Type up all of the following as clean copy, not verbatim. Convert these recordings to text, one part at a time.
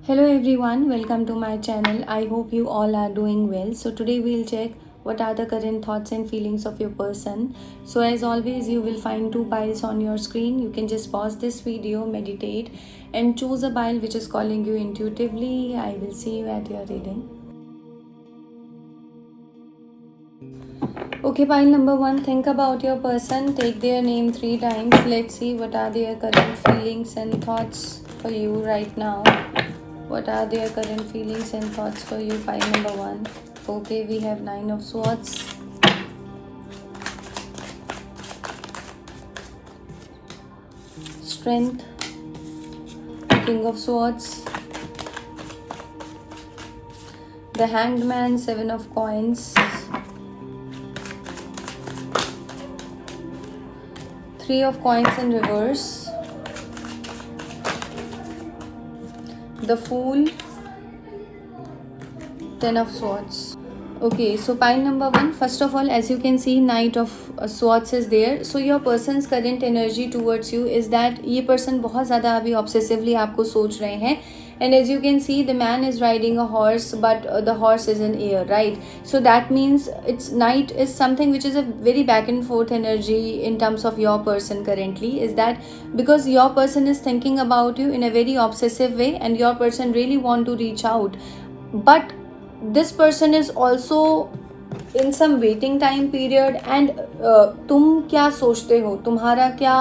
Hello everyone, welcome to my channel. I hope you all are doing well. So today we'll check what are the current thoughts and feelings of your person. So as always, you will find two piles on your screen. You can just pause this video, meditate and choose a pile which is calling you intuitively. I will see you at your reading. Okay, pile number one, think about your person. Take their name 3 times. Let's see what are their current feelings and thoughts for you right now. What are their current feelings and thoughts for you? Pile number one. Okay, we have 9 of Swords. Strength. King of Swords. The Hanged Man, 7 of Coins. 3 of Coins in reverse. The Fool, 10 of Swords. Okay, so pile number one, first of all, as you can see, Knight of Swords is there. So your person's current energy towards you is that ये person बहुत ज़्यादा अभी obsessively आपको सोच रहे हैं. And as you can see, the man is riding a horse, but the horse is in air, right? So that means it's Knight is something which is a very back and forth energy in terms of your person currently. Is that because your person is thinking about you in a very obsessive way, and your person really want to reach out, but this person is also in some waiting time period. And तुम क्या सोचते हो, तुम्हारा क्या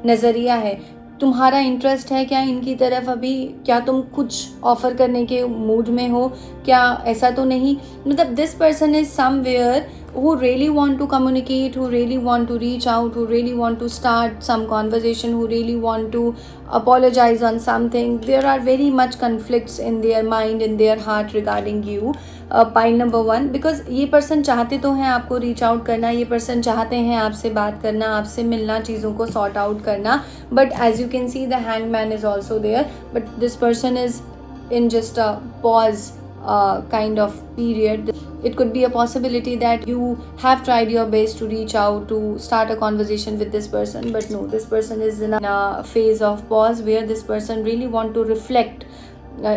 नज़रिया है, तुम्हारा interest है क्या इनकी तरफ अभी, क्या तुम कुछ ऑफर करने के मूड में हो क्या, ऐसा तो नहीं. मतलब this person is somewhere who really want to communicate, who really want to reach out, who really want to start some conversation, who really want to apologize on something. There are very much conflicts in their mind, in their heart regarding you. Pile number one, because ये person चाहते तो हैं आपको reach out करना, ये person चाहते हैं आपसे बात करना, आपसे मिलना, चीज़ों को sort out करना, but as you can see the Hanged Man is also there, but this person is in just a pause kind of period. It could be a possibility that you have tried your best to reach out, to start a conversation with this person, but no, this person is in a phase of pause where this person really want to reflect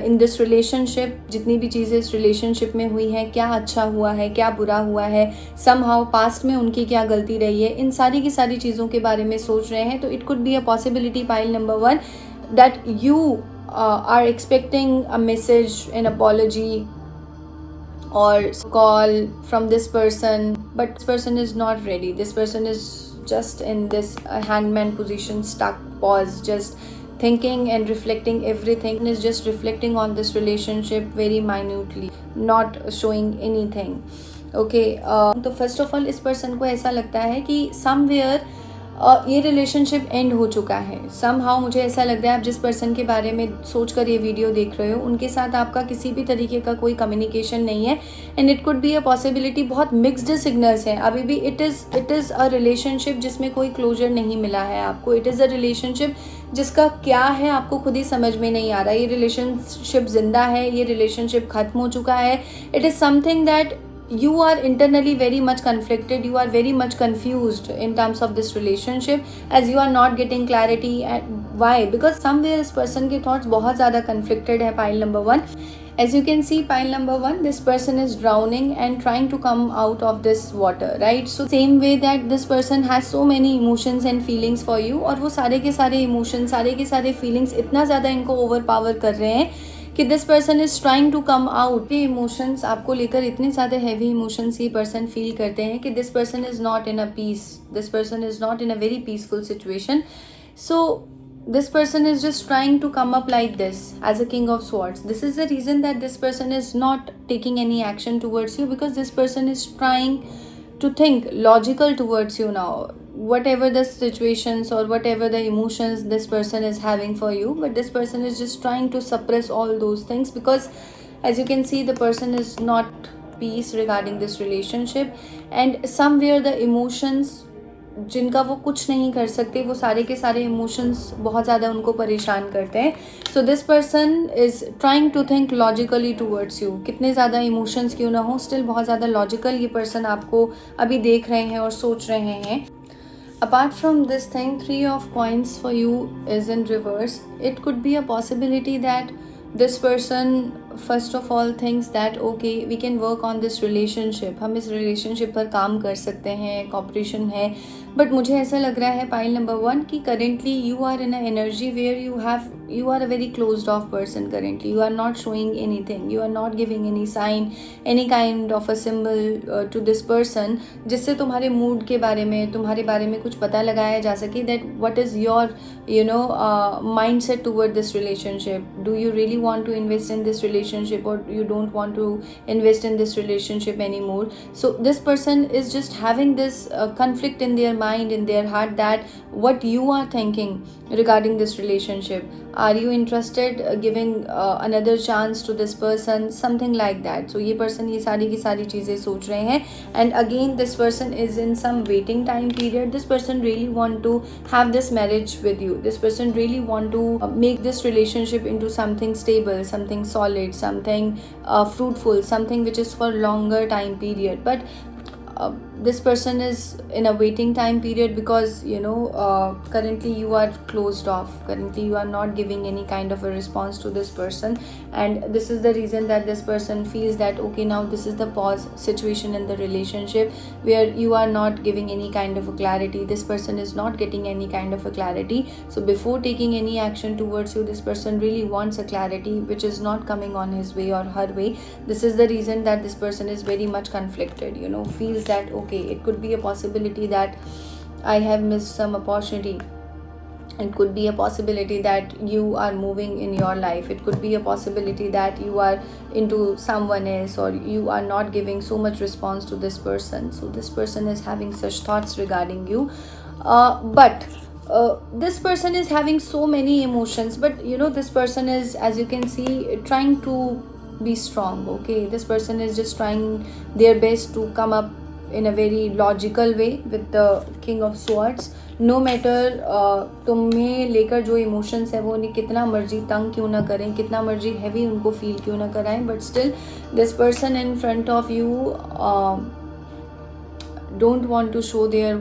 in this relationship. जितनी भी चीज़ें इस relationship में हुई हैं, क्या अच्छा हुआ है, क्या बुरा हुआ है, somehow past में उनकी क्या गलती रही है, इन सारी की सारी चीज़ों के बारे में सोच रहे हैं. तो it could be a possibility, pile number one, that you are expecting a message, an apology or call from this person, but this person is not ready. This person is just in this hangman position, stuck, pause, just thinking and reflecting everything, is just reflecting on this relationship very minutely, not showing anything. Okay, तो first of all इस person को ऐसा लगता है कि somewhere ये relationship and हो चुका है. समहाउ मुझे ऐसा लग रहा है आप जिस पर्सन के बारे में सोचकर ये वीडियो देख रहे हो, उनके साथ आपका किसी भी तरीके का कोई कम्युनिकेशन नहीं है. And it could be a possibility, बहुत मिक्स्ड सिग्नल्स हैं अभी भी. इट इज़ अ रिलेशनशिप जिसमें कोई क्लोजर नहीं मिला है आपको. इट इज़ अ रिलेशनशिप जिसका क्या है आपको खुद ही समझ में नहीं आ रहा. ये रिलेशनशिप जिंदा है, ये रिलेशनशिप ख़त्म हो चुका है. It is something that you are internally very much conflicted, you are very much confused in terms of this relationship, as you are not getting clarity. And why? Because somewhere this person के thoughts बहुत ज़्यादा conflicted है. pile number one, as you can see, pile number one, this person is drowning and trying to come out of this water, right? So same way that this person has so many emotions and feelings for you, और वो सारे के सारे emotions, सारे के सारे feelings इतना ज़्यादा इनको overpower कर रहे हैं कि this person is trying to come out. ये इमोशंस आपको लेकर इतने ज़्यादा हैवी इमोशंस ये पर्सन फील करते हैं कि this person is not in a peace, this person is not in a very peaceful situation. So this person is just trying to come up like this as a King of Swords. This is the reason that this person is not taking any action towards you, because this person is trying to think logical towards you now, whatever the situations or whatever the emotions this person is having for you. But this person is just trying to suppress all those things, because as you can see the person is not peace regarding this relationship, and somewhere the emotions जिनका वो कुछ नहीं कर सकते, वो सारे के सारे इमोशंस बहुत ज़्यादा उनको परेशान करते हैं. So this person is trying to think logically towards you. कितने ज़्यादा इमोशंस क्यों ना हो, स्टिल बहुत ज़्यादा लॉजिकल ये पर्सन आपको अभी देख रहे हैं और सोच रहे हैं. Apart from this thing, 3 of coins for you is in reverse. It could be a possibility that this person first of all thinks that okay we can work on this relationship, हम इस relationship पर काम कर सकते हैं, corporation है. But मुझे ऐसा लग रहा है पाइल नंबर 1 कि currently you are in a energy where you are a very closed off person currently. You are not showing anything, you are not giving any sign, any kind of a symbol to this person, जिससे तुम्हारे mood के बारे में, तुम्हारे बारे में कुछ पता लगाया जा सके that what is your mindset toward this relationship. Do you really want to invest in this relationship, or you don't want to invest in this relationship anymore? So this person is just having this conflict in their mind, in their heart, that what you are thinking regarding this relationship. Are you interested giving another chance to this person, something like that. So ये person ये सारी की सारी चीज़ें सोच रहे हैं. And again this person is in some waiting time period. This person really want to have this marriage with you. This person really want to make this relationship into something stable, something solid, something fruitful, something which is for longer time period. But this person is in a waiting time period because currently you are closed off, currently you are not giving any kind of a response to this person. And this is the reason that this person feels that okay, now this is the pause situation in the relationship where you are not giving any kind of a clarity, this person is not getting any kind of a clarity. So before taking any action towards you, this person really wants a clarity which is not coming on his way or her way. This is the reason that this person is very much conflicted, feels that okay, it could be a possibility that I have missed some opportunity. It could be a possibility that you are moving in your life. It could be a possibility that you are into someone else, or you are not giving so much response to this person. So this person is having such thoughts regarding you. But this person is having so many emotions, but this person is, as you can see, trying to be strong. Okay, this person is just trying their best to come up in a very logical way with the King of Swords. No matter तुम्हें लेकर जो emotions है वो उन्हें कितना मर्जी तंग क्यों ना करें, कितना मर्जी हैवी उनको फील क्यों ना कराएं, but still this person in front of you don't want to show their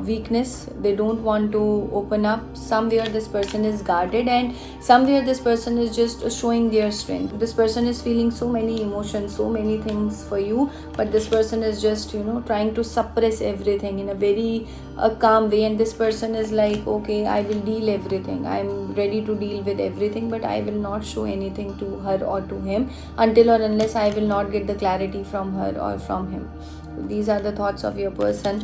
weakness. They don't want to open up. Somewhere this person is guarded, and somewhere this person is just showing their strength. This person is feeling so many emotions, so many things for you, but this person is just trying to suppress everything in a very calm way. And this person is like, okay, I will deal everything, I'm ready to deal with everything, but I will not show anything to her or to him until or unless I will not get the clarity from her or from him. These are the thoughts of your person.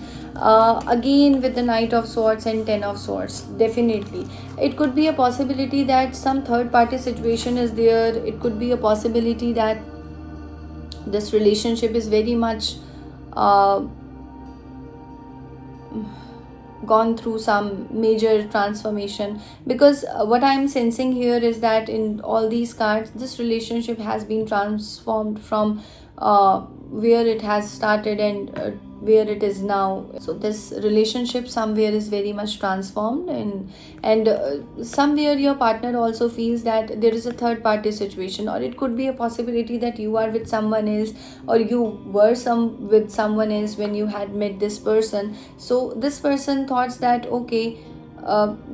Again with the Knight of Swords and Ten of Swords, definitely it could be a possibility that some third party situation is there. It could be a possibility that this relationship is very much gone through some major transformation, because what I'm sensing here is that in all these cards this relationship has been transformed from where it has started and where it is now. So this relationship somewhere is very much transformed, and somewhere your partner also feels that there is a third party situation, or it could be a possibility that you are with someone else, or you were with someone else when you had met this person. So this person thought that okay,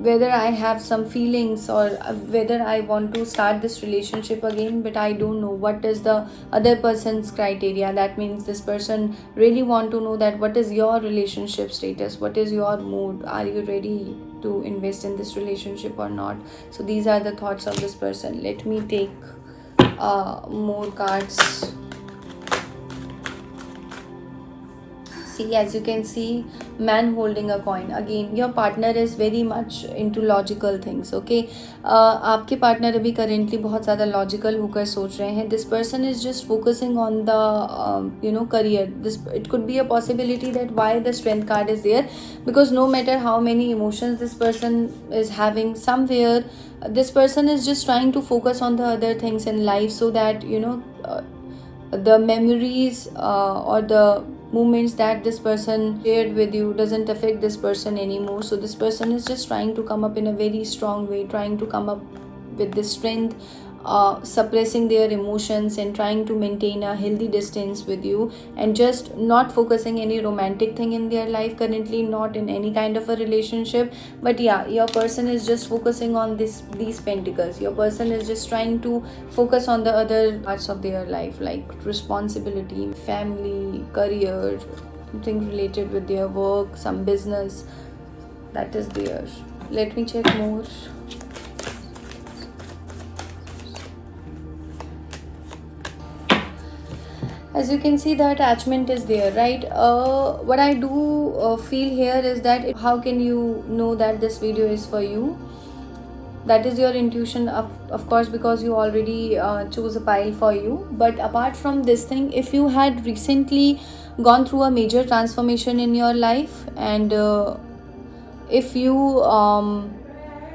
whether I have some feelings or whether I want to start this relationship again, but I don't know what is the other person's criteria. That means this person really want to know that what is your relationship status, what is your mood, are you ready to invest in this relationship or not. So these are the thoughts of this person. Let me take more cards. See, as you can see, man holding a coin. Again, your partner is very much into logical things. Okay, आपके partner अभी currently बहुत ज़्यादा logical होकर सोच रहे हैं. This person is just focusing on the career. It could be a possibility that why the Strength card is there, because no matter how many emotions this person is having, somewhere this person is just trying to focus on the other things in life, so that the memories or the moments that this person shared with you doesn't affect this person anymore. So this person is just trying to come up in a very strong way, trying to come up with this strength suppressing their emotions and trying to maintain a healthy distance with you, and just not focusing any romantic thing in their life currently, not in any kind of a relationship. But yeah, your person is just focusing on these pentacles. Your person is just trying to focus on the other parts of their life, like responsibility, family, career, things related with their work, some business that is there. Let me check more. As you can see, the attachment is there, right? What I do feel here is that how can you know that this video is for you? That is your intuition, of course, because you already chose a pile for you. But apart from this thing, if you had recently gone through a major transformation in your life, and if you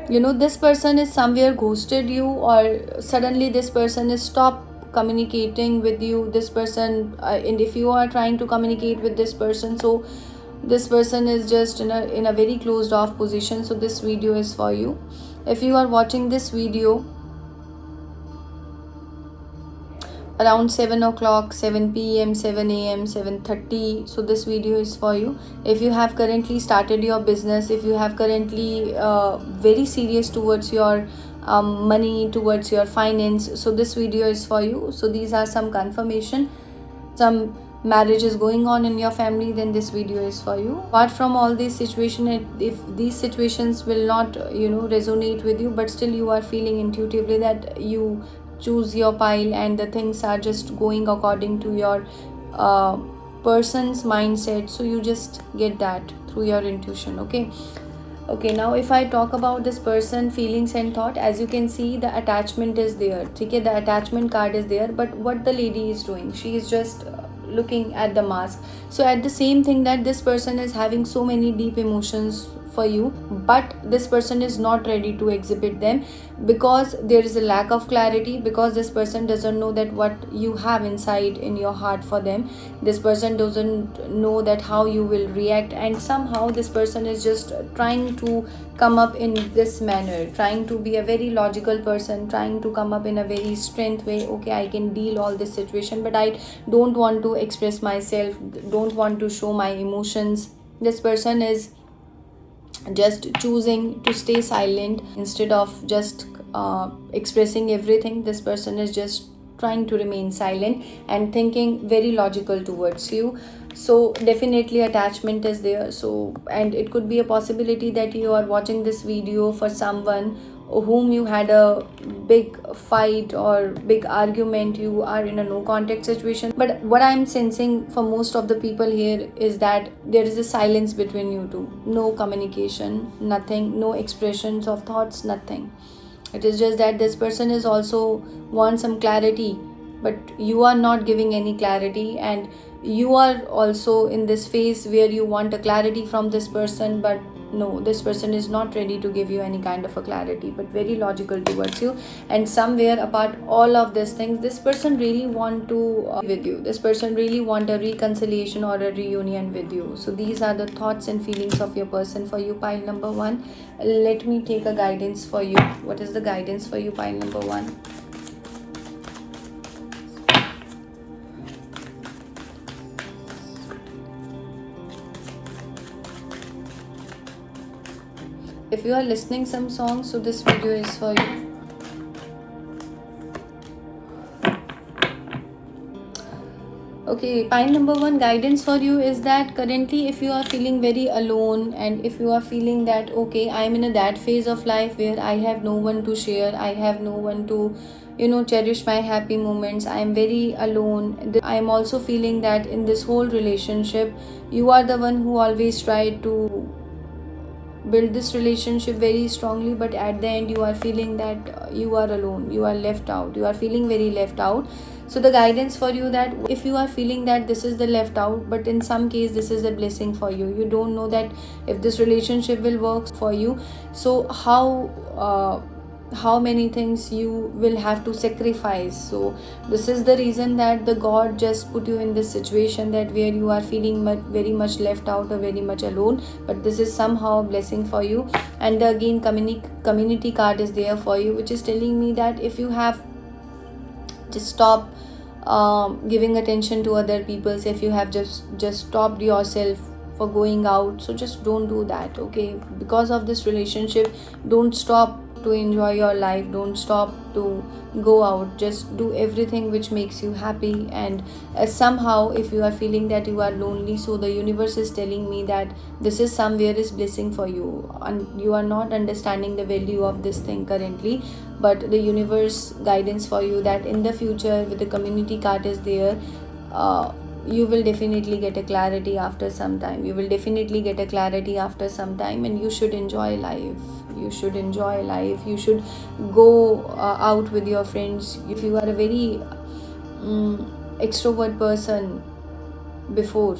this person is somewhere ghosted you, or suddenly this person is stopped communicating with you, this person, and if you are trying to communicate with this person, so this person is just in a very closed off position, so this video is for you. If you are watching this video around 7 o'clock, 7 p.m, 7 a.m, 7:30, so this video is for you. If you have currently started your business, if you have currently very serious towards your money, towards your finance, so this video is for you. So these are some confirmation. Some marriage is going on in your family, then this video is for you. Apart from all these situations, if these situations will not resonate with you, but still you are feeling intuitively that you choose your pile and the things are just going according to your person's mindset, so you just get that through your intuition. Okay, now if I talk about this person feelings and thought, as you can see, the attachment is there. Okay, the attachment card is there, but what the lady is doing, she is just looking at the mask. So at the same thing, that this person is having so many deep emotions for you, but this person is not ready to exhibit them because there is a lack of clarity, because this person doesn't know that what you have inside in your heart for them. This person doesn't know that how you will react, and somehow this person is just trying to come up in this manner, trying to be a very logical person, trying to come up in a very strength way. Okay, I can deal all this situation, but I don't want to express myself, don't want to show my emotions. This person is just choosing to stay silent instead of just expressing everything. This person is just trying to remain silent and thinking very logical towards you. So definitely attachment is there. So, and it could be a possibility that you are watching this video for someone whom you had a big fight or big argument, you are in a no contact situation. But what I'm sensing for most of the people here is that there is a silence between you two. No communication, nothing, no expressions of thoughts, nothing. It is just that this person is also wants some clarity, but you are not giving any clarity, and you are also in this phase where you want a clarity from this person, but no, this person is not ready to give you any kind of a clarity, but very logical towards you. And somewhere apart all of these things, this person really want to with you. This person really want a reconciliation or a reunion with you. So these are the thoughts and feelings of your person for you, pile number 1. Let me take a guidance for you. What is the guidance for you, pile number 1? If you are listening some songs, so this video is for you. Okay, pile number 1 guidance for you is that currently if you are feeling very alone, and if you are feeling that okay, I am in that phase of life where I have no one to share, I have no one to cherish my happy moments, I am very alone. I am also feeling that in this whole relationship, you are the one who always tried to build this relationship very strongly, but at the end you are feeling that you are alone, you are left out, you are feeling very left out. So the guidance for you, that if you are feeling that this is the left out, but in some case this is a blessing for you, you don't know that if this relationship will work for you. So how many things you will have to sacrifice. So this is the reason that the God just put you in this situation, that where you are feeling very much left out or very much alone, but this is somehow a blessing for you. And again community card is there for you, which is telling me that if you have Just stop giving attention to other people's. If you have just stopped yourself for going out, so just don't do that, okay? Because of this relationship, don't stop to enjoy your life, don't stop to go out, just do everything which makes you happy. And somehow if you are feeling that you are lonely, so the universe is telling me that this is somewhere is blessing for you, and you are not understanding the value of this thing currently, but the universe guidance for you that in the future, with the community card is there, you will definitely get a clarity after some time, you will definitely get a clarity after some time, and you should enjoy life, you should enjoy life, you should go out with your friends. If you are a very extrovert person before,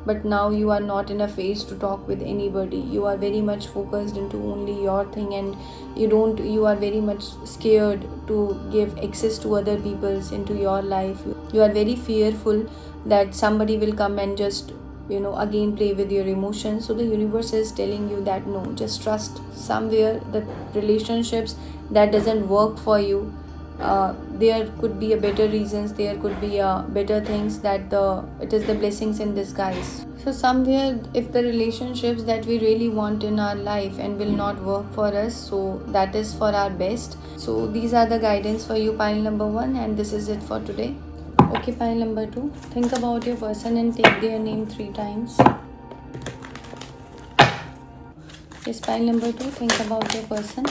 but now you are not in a phase to talk with anybody, you are very much focused into only your thing, and you are very much scared to give access to other people's into your life, you are very fearful that somebody will come and just again play with your emotions. So the universe is telling you that no, just trust somewhere the relationships that doesn't work for you, there could be a better reasons, there could be better things, that it is the blessings in disguise. So somewhere if the relationships that we really want in our life and will not work for us, so that is for our best. So these are the guidance for you, pile number 1, and this is it for today. Okay, pile number 2, think about your person and take their name 3 times. Yes, pile number 2, think about your person.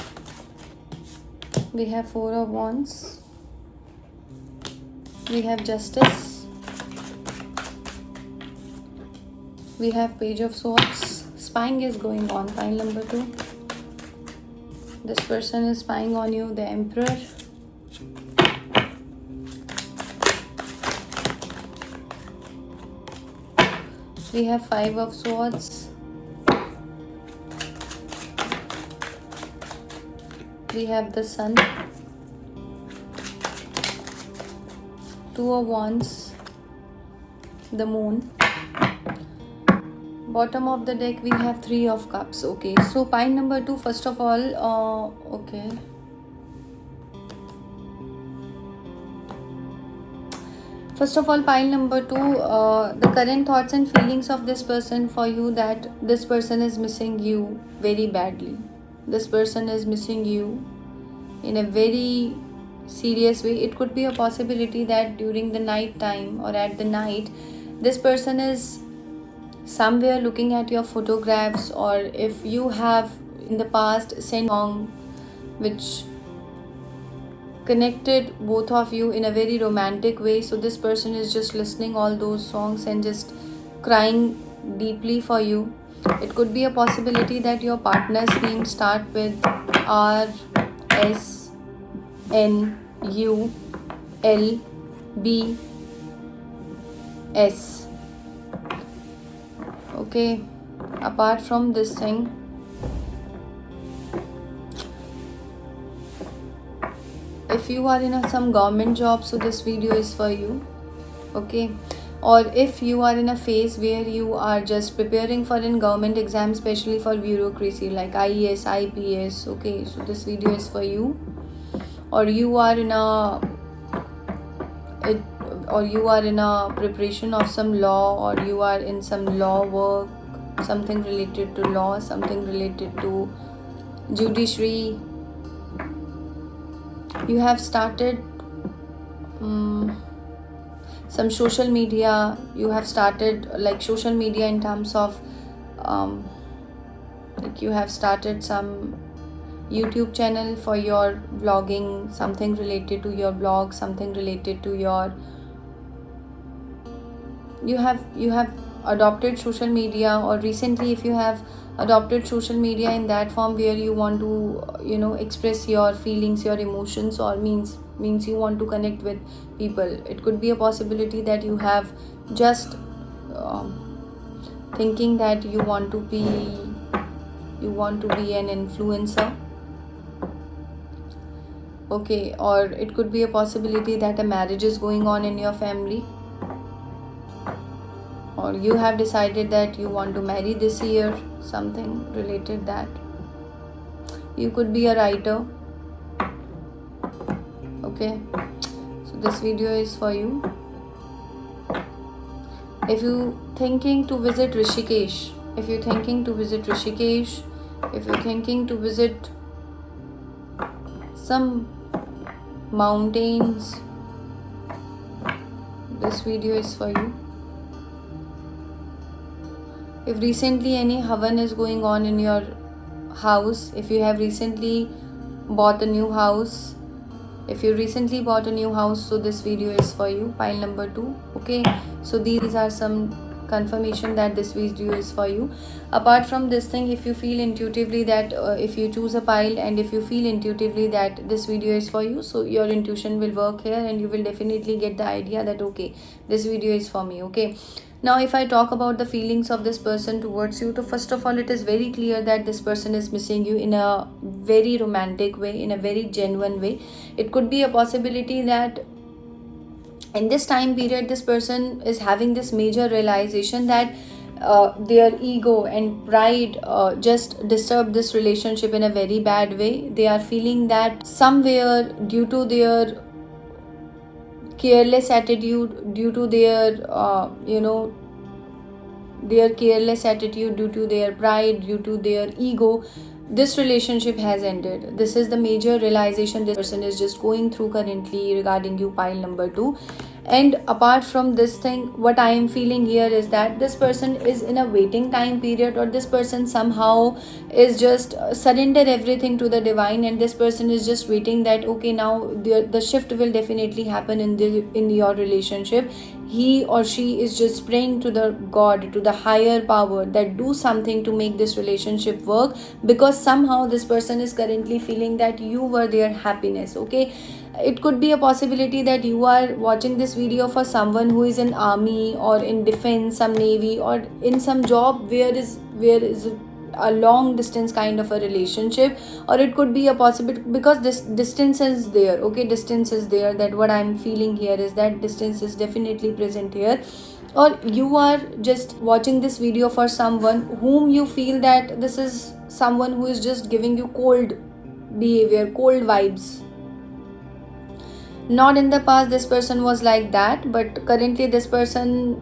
We have 4 of Wands, we have Justice, we have Page of Swords. Spying is going on, pile number 2. This person is spying on you, the Emperor. We have 5 of Swords, we have the Sun, 2 of Wands, the Moon. Bottom of the deck we have 3 of Cups. Okay, so pile number 2, first of all, okay, first of all, pile number 2, the current thoughts and feelings of this person for you, that this person is missing you very badly, this person is missing you in a very serious way. It could be a possibility that during the night time or at the night, this person is somewhere looking at your photographs, or if you have in the past sent song which connected both of you in a very romantic way, so this person is just listening all those songs and just crying deeply for you. It could be a possibility that your partner's name start with R, S, N, U, L, B, S. Okay, apart from this thing, if you are in some government job, so this video is for you, okay? Or if you are in a phase where you are just preparing for a government exam, especially for bureaucracy like IAS, IPS, okay, so this video is for you. Or you are in a preparation of some law, or you are in some law work, something related to law, something related to judiciary. You have started some social media, you have started like social media in terms of like you have started some YouTube channel for your vlogging, something related to your blog, something related to your, you have adopted social media, or recently if you have adopted social media in that form where you want to express your feelings, your emotions, or means you want to connect with people. It could be a possibility that you have just thinking that you want to be an influencer, okay? Or it could be a possibility that a marriage is going on in your family, or you have decided that you want to marry this year, something related that. You could be a writer, okay? So this video is for you. If you thinking to visit Rishikesh, if you're thinking to visit Rishikesh, if you're thinking to visit some mountains, this video is for you. If recently any havan is going on in your house, if you have recently bought a new house, if you recently bought a new house, so this video is for you, pile number 2. Okay, so these are some confirmation that this video is for you. Apart from this thing, if you feel intuitively that if you choose a pile and if you feel intuitively that this video is for you, so your intuition will work here and you will definitely get the idea that okay, this video is for me. Okay, now if I talk about the feelings of this person towards you, so first of all, it is very clear that this person is missing you in a very romantic way, in a very genuine way. It could be a possibility that in this time period this person is having this major realization that their ego and pride just disturb this relationship in a very bad way. They are feeling that somewhere, due to their careless attitude, due to their their careless attitude, due to their pride, due to their ego, this relationship has ended. This is the major realization this person is just going through currently regarding you, pile number 2. And apart from this thing, what I am feeling here is that this person is in a waiting time period, or this person somehow is just surrender everything to the divine, and this person is just waiting that okay, now the shift will definitely happen in your relationship. He or she is just praying to the God, to the higher power, that do something to make this relationship work, because somehow this person is currently feeling that you were their happiness. Okay, it could be a possibility that you are watching this video for someone who is in army or in defense, some navy, or in some job where is a long distance kind of a relationship. Or it could be a possibility because this distance is there. Okay, distance is there. That what I'm feeling here is that distance is definitely present here. Or you are just watching this video for someone whom you feel that this is someone who is just giving you cold behavior, cold vibes. Not in the past this person was like that, but currently this person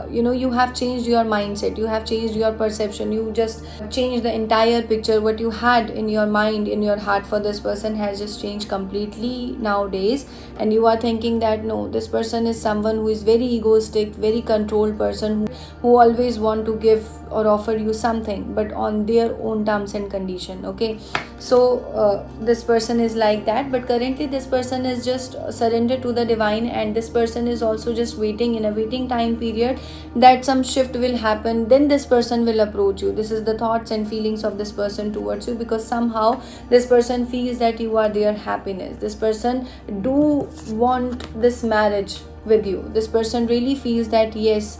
you have changed your mindset, you have changed your perception, you just changed the entire picture. What you had in your mind, in your heart for this person has just changed completely nowadays, and you are thinking that no, this person is someone who is very egoistic, very controlled person, who always want to give or offer you something but on their own terms and condition. Okay, so this person is like that, but currently this person is just surrender to the divine, and this person is also just waiting in a waiting time period that some shift will happen, then this person will approach you. This is the thoughts and feelings of this person towards you, because somehow this person feels that you are their happiness. This person do want this marriage with you. This person really feels that yes,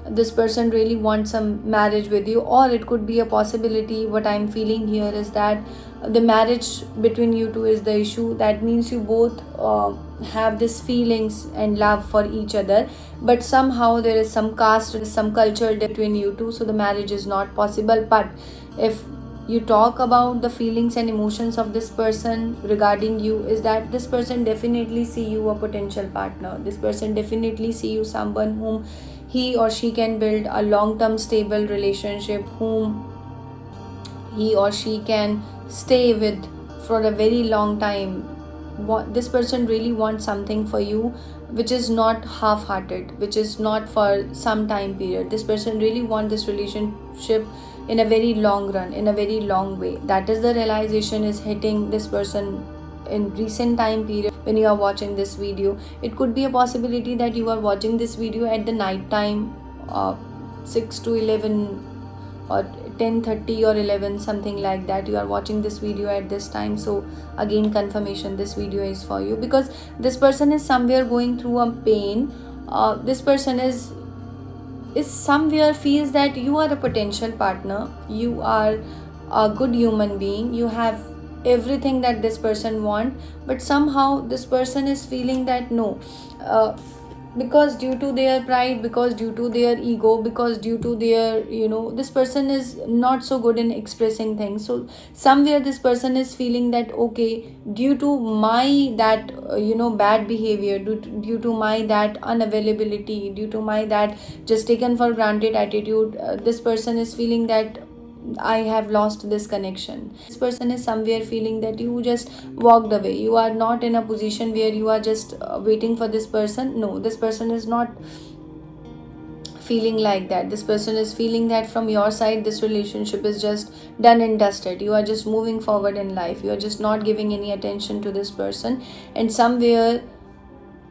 this person really wants some marriage with you. Or it could be a possibility, what I'm feeling here is that the marriage between you two is the issue. That means you both have this feelings and love for each other, but somehow there is some caste, some culture between you two, so the marriage is not possible. But if you talk about the feelings and emotions of this person regarding you, is that this person definitely see you a potential partner. This person definitely see you someone whom he or she can build a long-term stable relationship, whom he or she can stay with for a very long time. This person really wants something for you which is not half-hearted, which is not for some time period. This person really wants this relationship in a very long run, in a very long way. That is the realization is hitting this person in recent time period when you are watching this video. It could be a possibility that you are watching this video at the night time, 6 to 11 or 10:30 or 11, something like that. You are watching this video at this time, so again confirmation, this video is for you, because this person is somewhere going through a pain. This person is somewhere feels that you are a potential partner, you are a good human being, you have everything that this person want, but somehow this person is feeling that no, because due to their pride, because due to their ego, because due to their, this person is not so good in expressing things. So somewhere this person is feeling that, okay, due to my that bad behavior, due to my that unavailability, due to my that just taken for granted attitude, this person is feeling that I have lost this connection. This person is somewhere feeling that you just walked away. You are not in a position where you are just waiting for this person. No, this person is not feeling like that. This person is feeling that from your side, this relationship is just done and dusted. You are just moving forward in life. You are just not giving any attention to this person. And somewhere,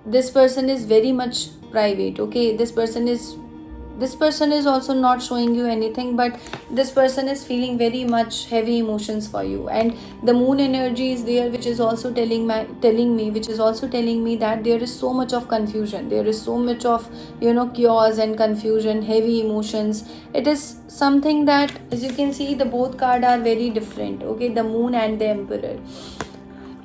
this person is very much private. Okay, this person is also not showing you anything, but this person is feeling very much heavy emotions for you. And the moon energy is there, which is also telling me that there is so much of confusion, there is so much of chaos and confusion, heavy emotions. It is something that, as you can see, the both card are very different. Okay, the moon and the emperor.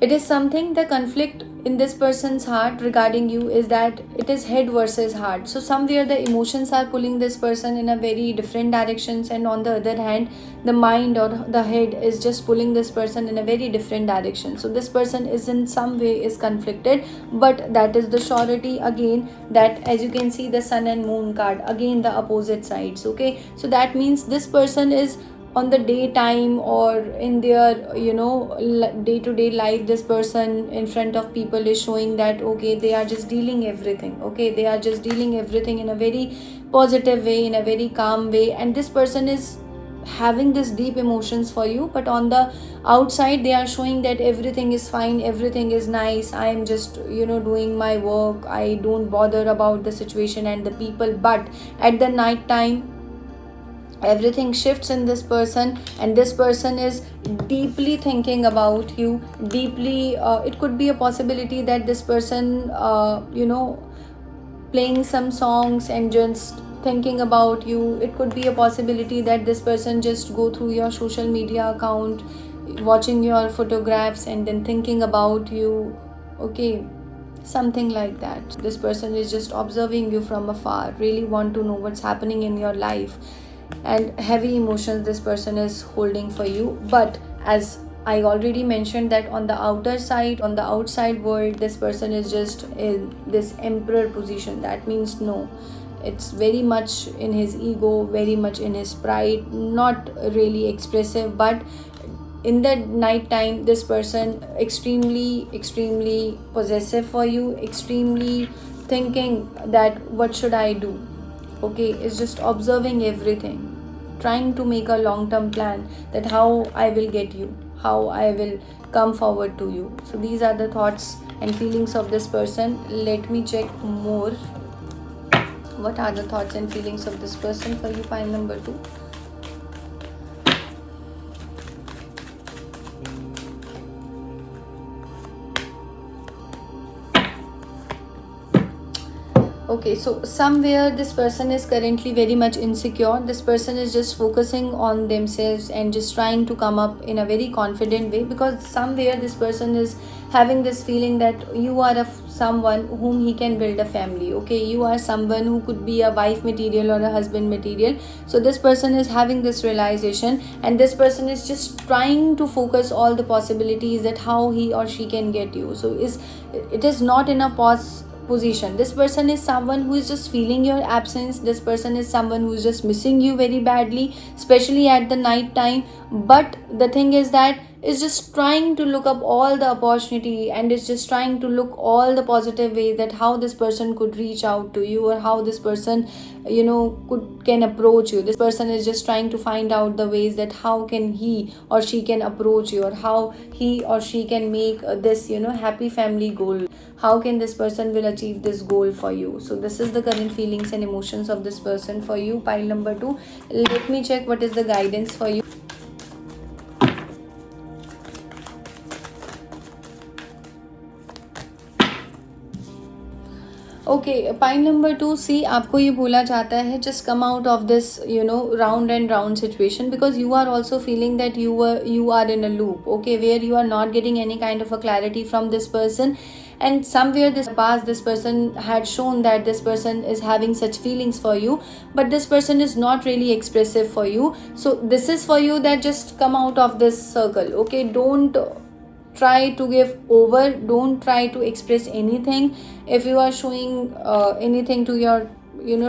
It is something, the conflict in this person's heart regarding you is that it is head versus heart. So somewhere the emotions are pulling this person in a very different directions, and on the other hand, the mind or the head is just pulling this person in a very different direction. So this person is in some way is conflicted, but that is the surety again, that as you can see, the sun and moon card, again the opposite sides. Okay, so that means this person is on the daytime or in their day-to-day life, this person in front of people is showing that, okay, they are just dealing everything. Okay, they are just dealing everything in a very positive way, in a very calm way, and this person is having this deep emotions for you. But on the outside, they are showing that everything is fine, everything is nice, I am just doing my work, I don't bother about the situation and the people. But at the night time, everything shifts in this person, and this person is deeply thinking about you deeply. It could be a possibility that this person playing some songs and just thinking about you. It could be a possibility that this person just go through your social media account, watching your photographs and then thinking about you. Okay, something like that. This person is just observing you from afar, really want to know what's happening in your life, and heavy emotions this person is holding for you. But as I already mentioned, that on the outer side, on the outside world, this person is just in this emperor position. That means no, it's very much in his ego, very much in his pride, not really expressive. But in the night time, this person extremely possessive for you, extremely thinking that what should I do. Okay, is just observing everything, trying to make a long term plan, that how I will get you, how I will come forward to you. So these are the thoughts and feelings of this person. Let me check more, what are the thoughts and feelings of this person for you, pile number 2. Okay, so somewhere this person is currently very much insecure. This person is just focusing on themselves and just trying to come up in a very confident way, because somewhere this person is having this feeling that you are someone whom he can build a family. Okay, you are someone who could be a wife material or a husband material. So this person is having this realization, and this person is just trying to focus all the possibilities that how he or she can get you. So it is not in a pause position. This person is someone who is just feeling your absence. This person is someone who is just missing you very badly, especially at the night time. But the thing is that is just trying to look up all the opportunity, and is just trying to look all the positive ways that how this person could reach out to you, or how this person can approach you. This person is just trying to find out the ways that how can he or she can approach you, or how he or she can make this happy family goal. How can this person will achieve this goal for you. So this is the current feelings and emotions of this person for you, pile number 2. Let me check what is the guidance for you. Okay, point number 2, see आपको ये बोला जाता है just come out of this round and round situation, because you are also feeling that you are in a loop, okay, where you are not getting any kind of a clarity from this person. and somewhere this past this person had shown that this person is having such feelings for you, but this person is not really expressive for you. So this is for you that just come out of this circle. Okay, don't try to give over, don't try to express anything. If you are showing anything to your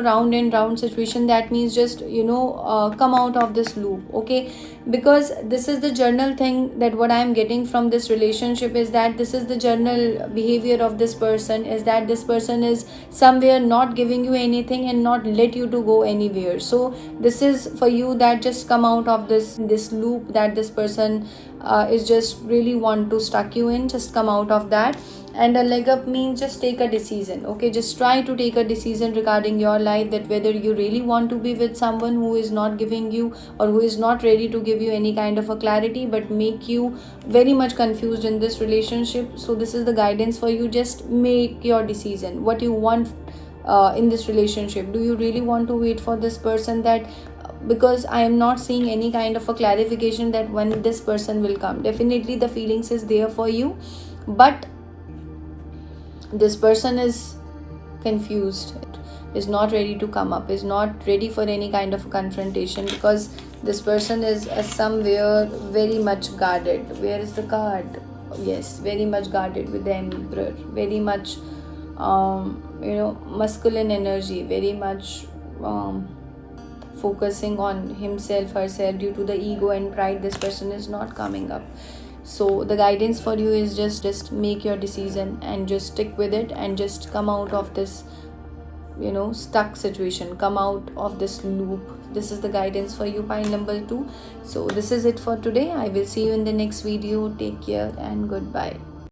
round and round situation, that means just come out of this loop. Okay, because this is the journal thing that what I am getting from this relationship is that this is the journal behavior of this person, is that this person is somewhere not giving you anything and not let you to go anywhere. So this is for you that just come out of this loop that this person is just really want to stuck you in. Just come out of that. And a leg up means just take a decision. Okay, just try to take a decision regarding your life, that whether you really want to be with someone who is not giving you or who is not ready to give you any kind of a clarity, but make you very much confused in this relationship. So this is the guidance for you. Just make your decision what you want in this relationship. Do you really want to wait for this person? That because I am not seeing any kind of a clarification that when this person will come. Definitely the feelings is there for you, but this person is confused, is not ready to come up, is not ready for any kind of confrontation, because this person is somewhere very much guarded. Where is the card? Yes, very much guarded with the Emperor, very much masculine energy, very much focusing on himself, herself. Due to the ego and pride, this person is not coming up. So the guidance for you is just make your decision and just stick with it, and just come out of this stuck situation, come out of this loop. This is the guidance for you, pile number 2. So this is it for today. I will see you in the next video. Take care and goodbye.